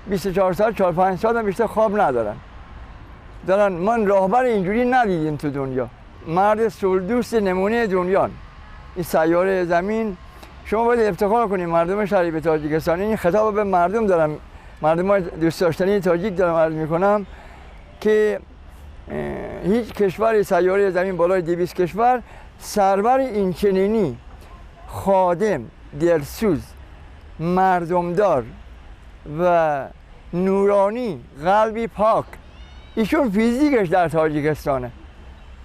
24 ساعت 4-5 ساعت هم بیشتر خواب ندارن. من راهبر اینجوری ندیدیم تو دنیا. مرد صلح نمونه دنیا. این سیاره زمین شما باید افتخار کنید مردم شریف تاجیکستان. این خطاب به مردم دارم، مردم دوست داشتنی تاجیک دارم عرض میکنم که هیچ کشور سیاره زمین بالای 200 کشور سرور اینچنینی خادم، دلسوز، مردمدار و نورانی، قلبی پاک، ایشون فیزیکش در تاجیکستانه،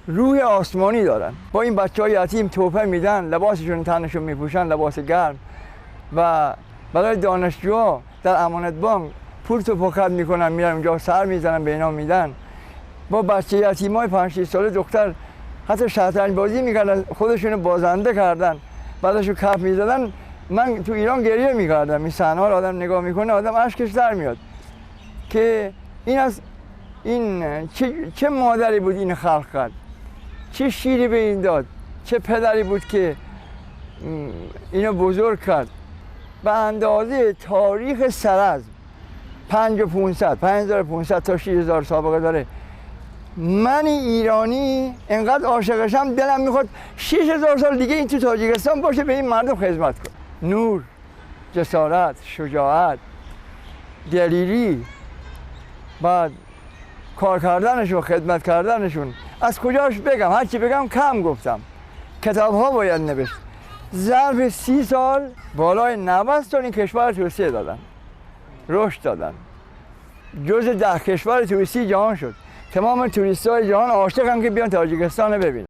روح آسمانی دارن. با این بچهای یتیم تحفه میدن، لباسشون تنشون میپوشن، لباس گرم، و برای دانشجوها در امانت بانک پول تو پاکت میکنن، میرن اونجا سر میزنن، به اینا میدن. با بچه یتیمای 5-6 ساله دختر حتی شطرنج بازی میکردن، خودشونو بازنده کردن، بعدشو کف میزدن. من تو ایران گریه میکردم، این صحنه ها رو آدم نگاه میکنه آدم اشکش در میاد که این چه مادری بود این خلق کرد، چه شیری به این داد، چه پدری بود که اینو بزرگ کرد. به اندازه تاریخ سرزم 5500 تا 6000 سابقه داره. من ایرانی انقدر عاشقشم دلم میخواد 6000 سال دیگه این تو تاجیکستان باشه، به این مردم خدمت کنه. نور، جسارت، شجاعت، دلیری، بعد کار کردنشون، خدمت کردنشون، از کجاش بگم؟ هرچی بگم کم گفتم. کتاب ها باید نوشت. ظرف 30 سال بالای 90 تا این کشور توسعه دادن، رشد دادن، جز 10 کشور توریستی جهان شد. تمام توریست های جهان عاشقن که بیان تاجیکستان رو ببینن.